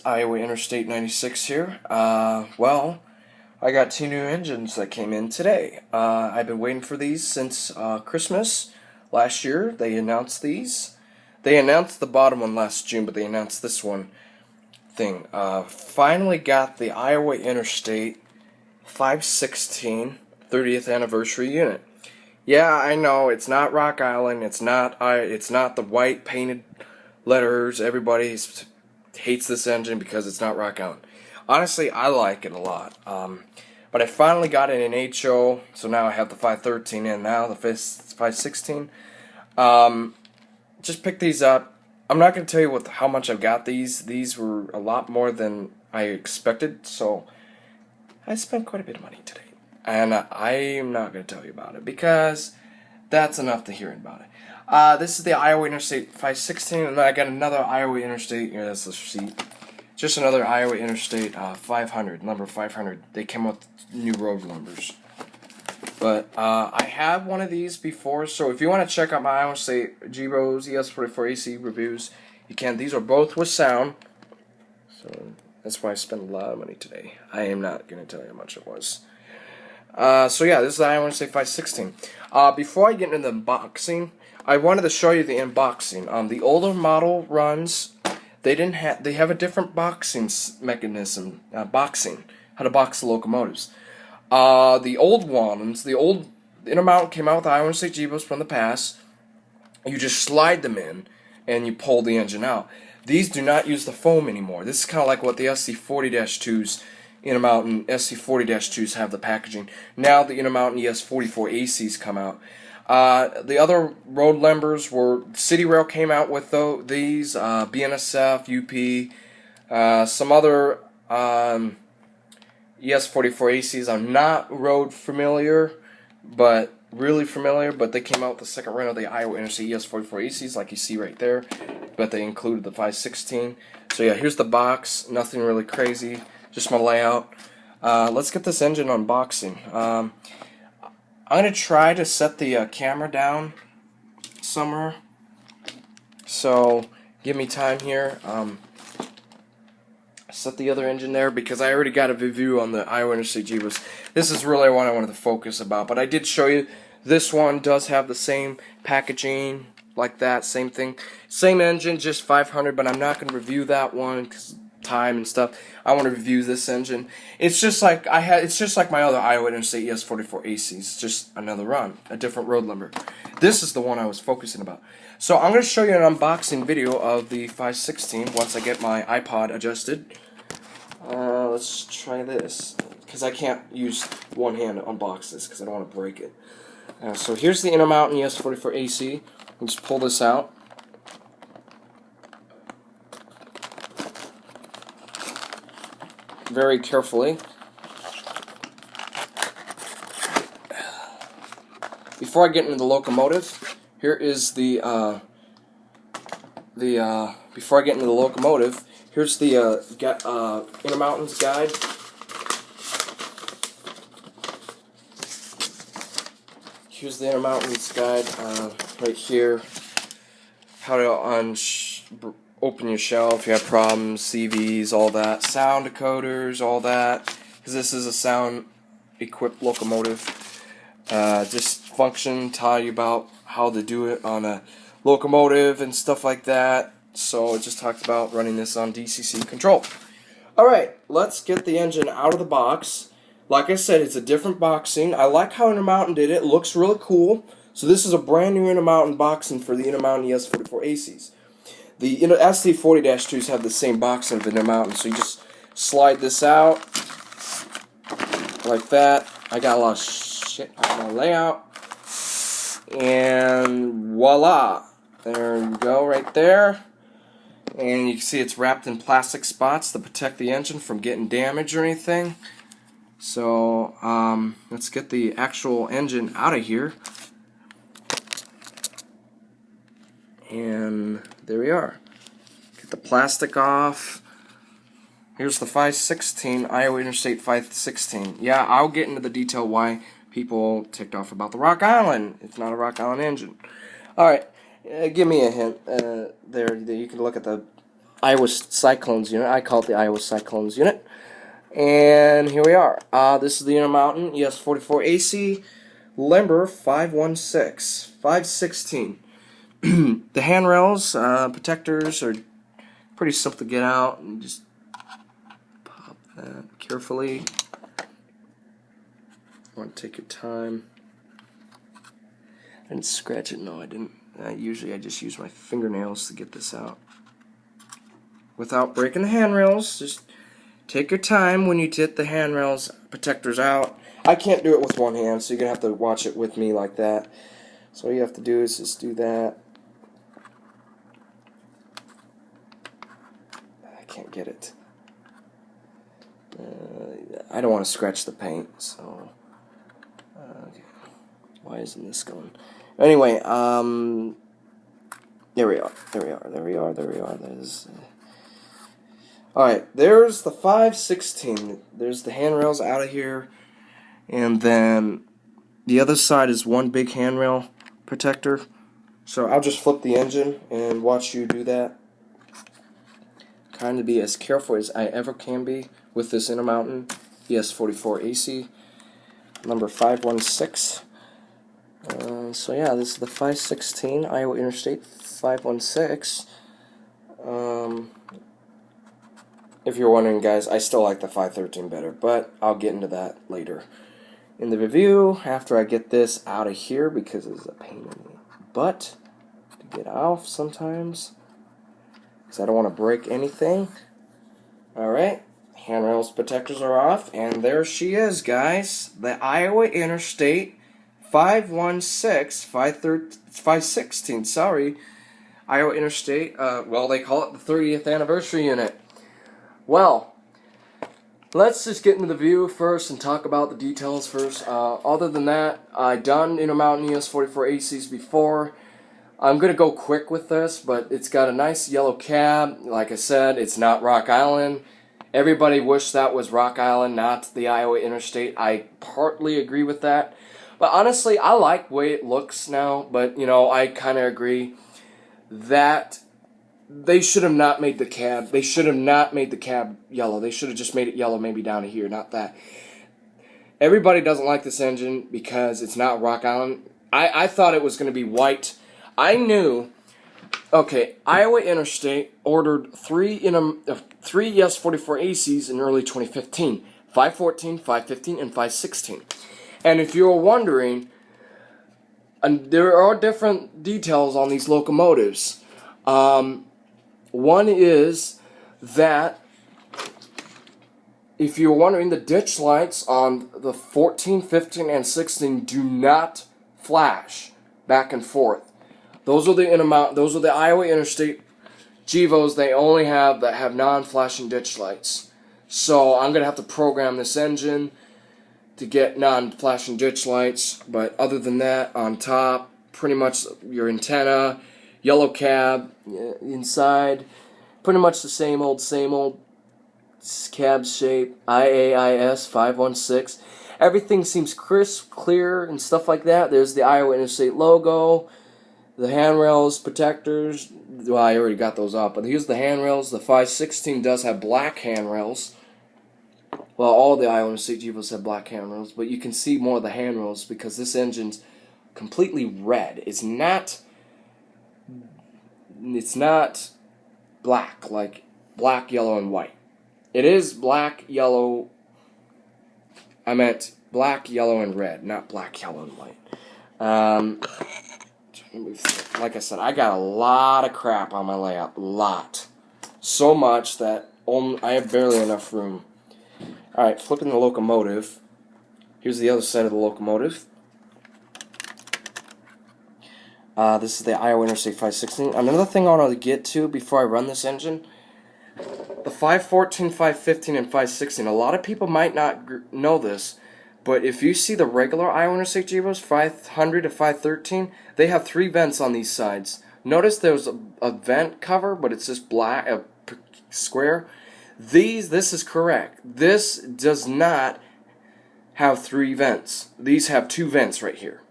Iowa Interstate 96 here. Well, I got two new engines that came in today. I've been waiting for these since Christmas last year. They announced these. They announced the bottom one last June, but they announced this one thing. Finally got the Iowa Interstate 516 30th anniversary unit. Yeah, I know it's not Rock Island. It's not the white painted letters. Everybody hates this engine because it's not Rock Island. Honestly, I like it a lot. But I finally got it in HO, so now I have the 513 and now the 516. Just picked these up. I'm not going to tell you how much I've got these. These were a lot more than I expected, so I spent quite a bit of money today. And I am not going to tell you about it because that's enough to hear about it. This is the Iowa Interstate 516, and then I got another Iowa Interstate. Here, that's the receipt. Just another Iowa Interstate 500, number 500. They came with new road numbers. But I have one of these before, so if you want to check out my Iowa Interstate G-Bros ES44AC reviews, you can. These are both with sound, so that's why I spent a lot of money today. I am not going to tell you how much it was. So yeah, this is the Iowa Interstate 516. Before I get into the unboxing, I wanted to show you the unboxing. The older model runs, they have a different boxing mechanism, how to box the locomotives. The old ones, the Intermountain came out with the Iowa Interstate G-Bros from the past. You just slide them in and you pull the engine out. These do not use the foam anymore. This is kind of like what the SC40-2s Intermountain SC40-2s have the packaging. Now the Intermountain ES44ACs come out. The other road members were City Rail came out with these, BNSF, UP, some other ES44ACs. I'm not road familiar, but really familiar. But they came out with the second run of the Iowa Interstate ES44ACs, like you see right there. But they included the 516. So yeah, here's the box. Nothing really crazy. Just my layout. Let's get this engine unboxing. I'm going to try to set the camera down somewhere. So give me time here. Set the other engine there because I already got a review on the Iowa Interstate G-Bros. This is really what I wanted to focus about. But I did show you this one does have the same packaging like that. Same thing. Same engine, just 500. But I'm not going to review that one because time and stuff. I want to review this engine. It's just like my other Iowa Interstate ES44ACs, just another run, a different road number. This is the one I was focusing about. So I'm going to show you an unboxing video of the 516 once I get my iPod adjusted. Let's try this because I can't use one hand to unbox this because I don't want to break it. So here's the Intermountain ES44AC. Let's pull this out. Very carefully. Before I get into the locomotive, here is before I get into the locomotive, here's the Intermountain's guide. Here's the Intermountain's guide right here. How to open your shell if you have problems, CVs, all that, sound decoders, all that, because this is a sound-equipped locomotive. Just function, tell you about how to do it on a locomotive and stuff like that. So it just talks about running this on DCC control. Alright, let's get the engine out of the box. Like I said, it's a different boxing. I like how Intermountain did it. It looks really cool. So this is a brand new Intermountain boxing for the Intermountain ES44ACs. The SC40-2s have the same boxing of Intermountain, so you just slide this out like that. I got a lot of shit on my layout, and voila! There you go, right there. And you can see it's wrapped in plastic spots to protect the engine from getting damaged or anything. So let's get the actual engine out of here. And there we are. Get the plastic off. Here's the 516, Iowa Interstate 516. Yeah, I'll get into the detail why people ticked off about the Rock Island. It's not a Rock Island engine. Alright, give me a hint. There you can look at the Iowa Cyclones unit. I call it the Iowa Cyclones unit. And here we are. This is the Intermountain ES44AC Limber 516. The handrails, protectors are pretty simple to get out. And just pop that carefully. Want to take your time. I didn't scratch it. No, I didn't. Usually I just use my fingernails to get this out. Without breaking the handrails, just take your time when you get the handrails protectors out. I can't do it with one hand, so you're going to have to watch it with me like that. So all you have to do is just do that. I can't get it. I don't want to scratch the paint, so... okay. Why isn't this going? Anyway, there we are. Alright, there's the 516. There's the handrails out of here. And then the other side is one big handrail protector. So I'll just flip the engine and watch you do that. Trying to be as careful as I ever can be with this Intermountain ES44AC number 516. So yeah, this is the 516 Iowa Interstate 516. If you're wondering, guys, I still like the 513 better, but I'll get into that later in the review after I get this out of here, because it's a pain in the butt to get off sometimes, because I don't want to break anything. Alright, handrails protectors are off, and there she is, guys, the Iowa Interstate 516, sorry, Iowa Interstate, well, they call it the 30th anniversary unit. Well, let's just get into the view first and talk about the details first. Other than that, I've done Intermountain ES44ACs before. I'm going to go quick with this, but it's got a nice yellow cab. Like I said, it's not Rock Island. Everybody wished that was Rock Island, not the Iowa Interstate. I partly agree with that. But honestly, I like the way it looks now, but, you know, I kind of agree that they should have not made the cab. They should have not made the cab yellow. They should have just made it yellow maybe down to here, not that. Everybody doesn't like this engine because it's not Rock Island. I thought it was going to be white. I knew, okay, Iowa Interstate ordered three ES44ACs in early 2015. 514, 515, and 516. And if you were wondering, and there are different details on these locomotives. One is that, if you're wondering, the ditch lights on the 14, 15, and 16 do not flash back and forth. Those are the Iowa Interstate GEVOs they only have that have non-flashing ditch lights. So I'm gonna have to program this engine to get non-flashing ditch lights. But other than that, on top, pretty much your antenna, yellow cab inside, pretty much the same old cab shape, IAIS 516. Everything seems crisp, clear, and stuff like that. There's the Iowa Interstate logo, the handrails, protectors. Well, I already got those off, but here's the handrails. The 516 does have black handrails. Well, all the Iowa Interstate GEVOs have black handrails, but you can see more of the handrails because this engine's completely red. It's not black, like black, yellow, and white. It is black, yellow. I meant black, yellow, and red, not black, yellow, and white. Like I said, I got a lot of crap on my layout. Lot. So much that I have barely enough room. Alright, flipping the locomotive. Here's the other side of the locomotive. This is the Iowa Interstate 516. Another thing I want to get to before I run this engine, the 514, 515, and 516. A lot of people might not know this, but if you see the regular Iowa Interstate GEVOs, 500 to 513, they have 3 vents on these sides. Notice there's a vent cover, but it's just black, a square. This is correct. This does not have 3 vents. These have 2 vents right here.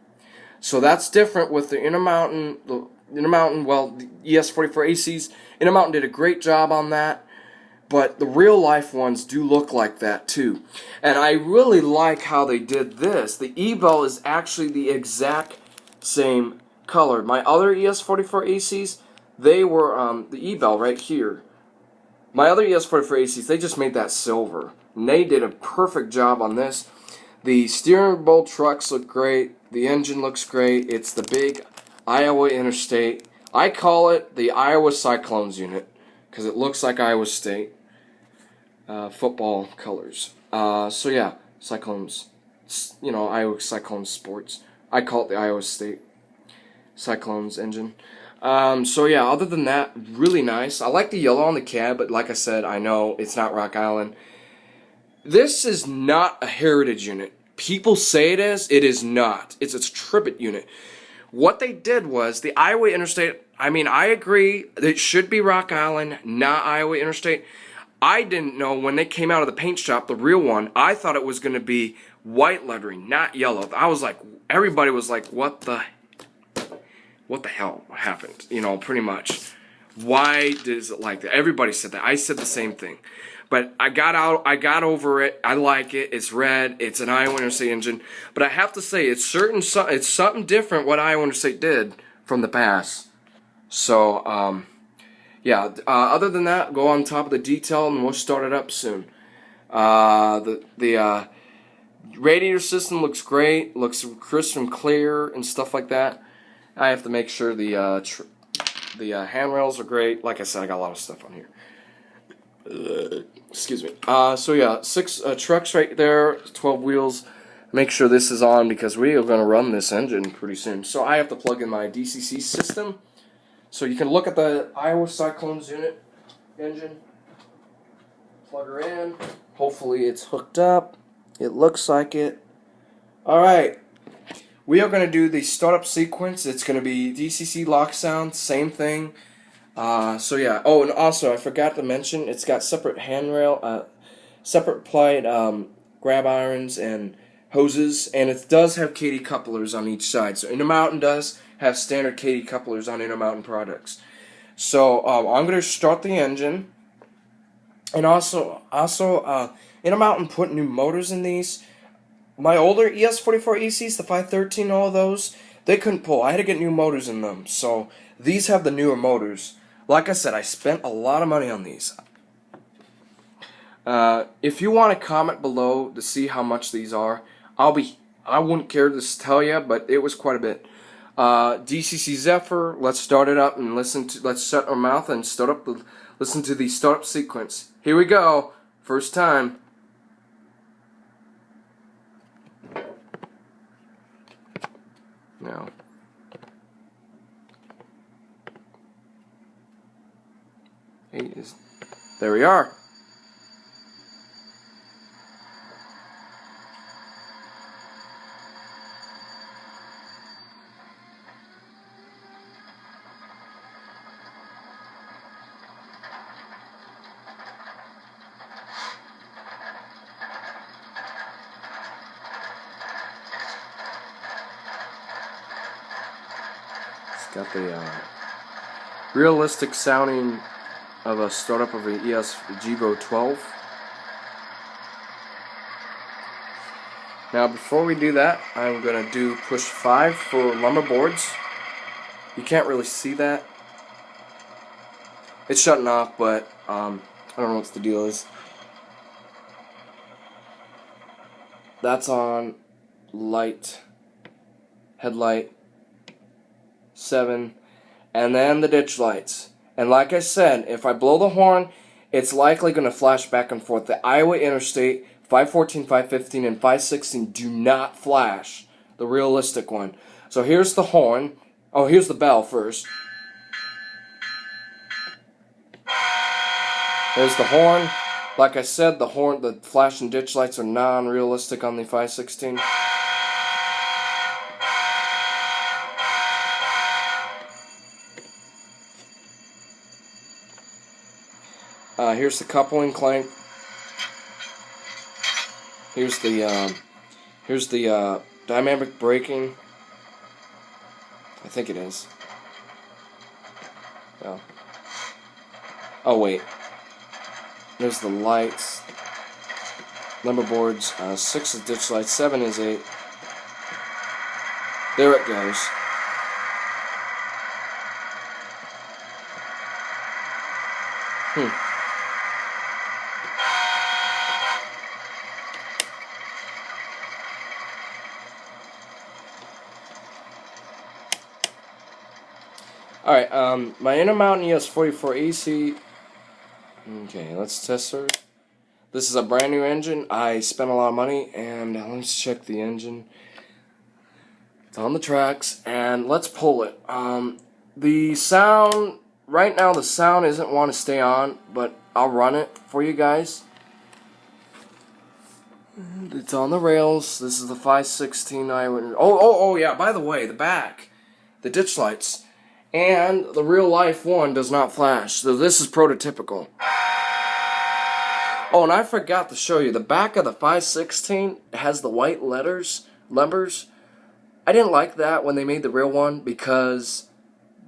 So that's different with the Intermountain, Intermountain, well, the ES44ACs, Intermountain did a great job on that. But the real life ones do look like that too. And I really like how they did this. The E-bell is actually the exact same color. My other ES44ACs, they were the E-bell right here. My other ES44ACs, they just made that silver. And they did a perfect job on this. The steering bowl trucks look great. The engine looks great. It's the big Iowa Interstate. I call it the Iowa Cyclones unit because it looks like Iowa State football colors. So yeah, Cyclones, you know, Iowa Cyclones sports. I call it the Iowa State Cyclones engine. So yeah, other than that, really nice. I like the yellow on the cab, but like I said, I know it's not Rock Island. This is not a heritage unit. People say it is. It is not. It's a tribute unit. What they did was the Iowa Interstate. I mean, I agree. It should be Rock Island, not Iowa Interstate. I didn't know when they came out of the paint shop, the real one, I thought it was going to be white lettering, not yellow. I was like, everybody was like, what the hell happened? You know, pretty much. Why is it like that? Everybody said that. I said the same thing. But I got over it. I like it. It's red. It's an Iowa Interstate engine. But I have to say, it's something different what Iowa Interstate did from the past. So, yeah. Other than that, go on top of the detail and we'll start it up soon. The radiator system looks great. Looks crisp and clear and stuff like that. I have to make sure the handrails are great. Like I said, I got a lot of stuff on here. Excuse me. So yeah, 6 trucks right there, 12 wheels. Make sure this is on because we are going to run this engine pretty soon. So I have to plug in my DCC system. So you can look at the Iowa Cyclones unit engine. Plug her in. Hopefully it's hooked up. It looks like it. Alright. We are going to do the startup sequence. It's going to be DCC lock sound, same thing. So yeah. Oh, and also I forgot to mention it's got separate handrail, separate plied grab irons and hoses, and it does have KD couplers on each side. So Intermountain does have standard KD couplers on Intermountain products. So I'm going to start the engine, and also Intermountain put new motors in these. My older ES44ACs, the 513, all of those, they couldn't pull. I had to get new motors in them. So these have the newer motors. Like I said, I spent a lot of money on these. If you want to comment below to see how much these are, I wouldn't care to tell you, but it was quite a bit. DCC Zephyr, let's start it up and let's shut our mouth and listen to the startup sequence. Here we go. First time. Now. There we are. It's got the realistic sounding of a startup of an ES Evo 12. Now before we do that, I'm going to do push 5 for lumber boards. You can't really see that. It's shutting off, but I don't know what the deal is. That's on. Light. Headlight. 7. And then the ditch lights. And like I said, if I blow the horn, it's likely going to flash back and forth. The Iowa Interstate 514, 515, and 516 do not flash. The realistic one. So here's the horn. Oh, here's the bell first. There's the horn. Like I said, the flash and ditch lights are non-realistic on the 516. Here's the coupling clank. Here's the dynamic braking. I think it is. Oh. Oh, wait. There's the lights. Lumber boards. 6 is ditch lights. 7 is 8. There it goes. Alright, my Intermountain ES44AC. Okay, let's test her. This is a brand new engine. I spent a lot of money, and let's check the engine. It's on the tracks, and let's pull it. The sound, right now the sound isn't want to stay on, but I'll run it for you guys. It's on the rails. This is the 516 IOWA. Oh yeah, by the way, the back, the ditch lights, and the real life one does not flash, so this is prototypical. Oh, and I forgot to show you, the back of the 516 has the white levers. I didn't like that when they made the real one because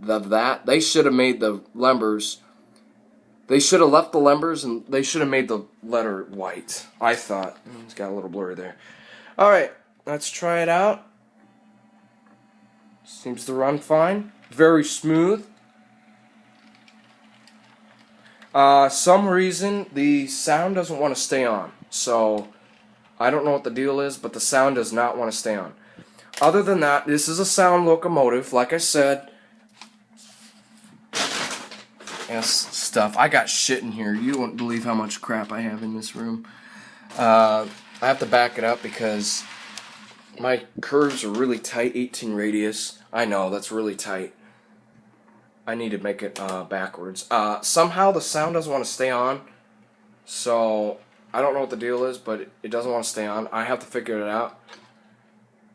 of that. They should have made the levers. They should have left the levers and they should have made the letter white, I thought. It's got a little blurry there. Alright, let's try it out. Seems to run fine. Very smooth. Some reason the sound doesn't want to stay on. So, I don't know what the deal is, but the sound does not want to stay on. Other than that, this is a sound locomotive, like I said. Yes, stuff. I got shit in here. You won't believe how much crap I have in this room. I have to back it up because my curves are really tight, 18 radius. I know, that's really tight. I need to make it backwards. Somehow the sound doesn't want to stay on. So, I don't know what the deal is, but it doesn't want to stay on. I have to figure it out.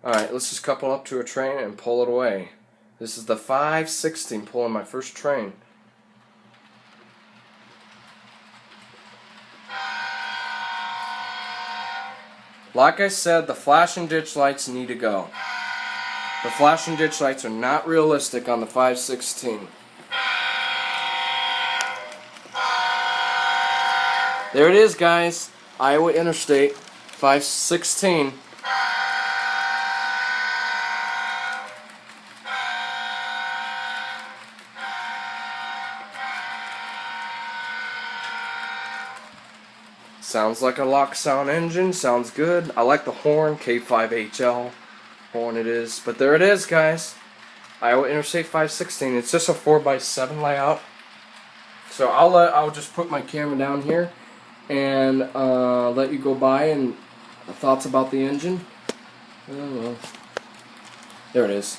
Alright, let's just couple up to a train and pull it away. This is the 516 pulling my first train. Like I said, the flashing ditch lights need to go. The flashing ditch lights are not realistic on the 516. There it is, guys. Iowa Interstate 516. Sounds like a lock sound engine. Sounds good. I like the horn. K5HL horn it is. But there it is, guys. Iowa Interstate 516. It's just a 4x7 layout. So I'll just put my camera down here and let you go by and thoughts about the engine. Oh well. There it is.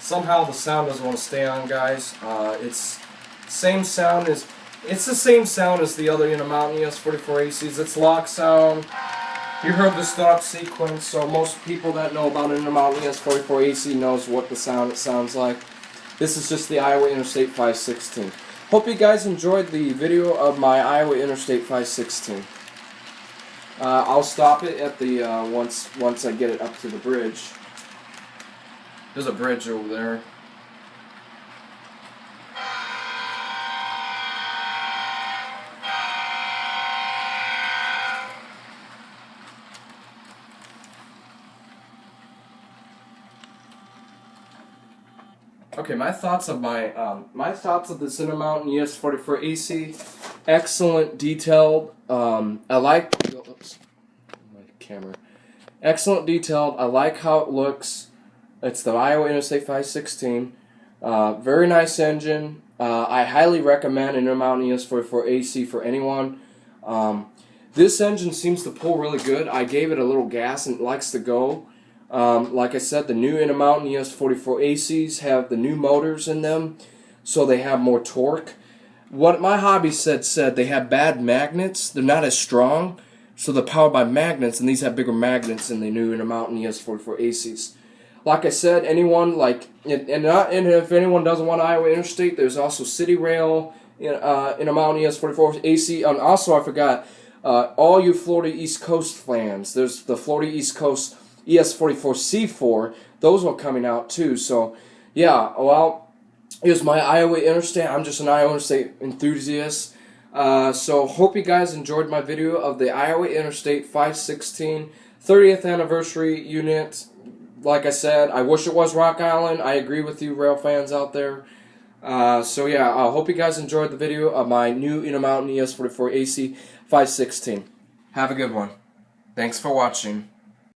Somehow the sound doesn't want to stay on, guys. It's the same sound as the other Intermountain ES44ACs. It's lock sound. You heard the start sequence, so most people that know about an Intermountain ES44AC knows what the sound it sounds like. This is just the Iowa Interstate 516. Hope you guys enjoyed the video of my Iowa Interstate 516. I'll stop it at the once I get it up to the bridge. There's a bridge over there. Okay, my thoughts of this Intermountain ES44AC. Excellent, detailed. I like. Oops, my camera. Excellent, detailed. I like how it looks. It's the Iowa Interstate 516. Very nice engine. I highly recommend Intermountain ES44AC for anyone. This engine seems to pull really good. I gave it a little gas and it likes to go. Like I said, the new Intermountain ES44ACs have the new motors in them, so they have more torque. What my hobby said they have bad magnets. They're not as strong, so they're powered by magnets, and these have bigger magnets than the new Intermountain ES44ACs. like I said, anyone and if anyone doesn't want Iowa Interstate, there's also City Rail Intermountain ES44AC, and also I forgot all you Florida East Coast fans. There's the Florida East Coast ES44C4. Those are coming out too. So yeah, well, here's my Iowa Interstate. I'm just an Iowa Interstate enthusiast. So hope you guys enjoyed my video of the Iowa Interstate 516 30th anniversary unit. Like I said, I wish it was Rock Island. I agree with you, rail fans out there. So yeah, I hope you guys enjoyed the video of my new Intermountain ES44AC 516. Have a good one. Thanks for watching.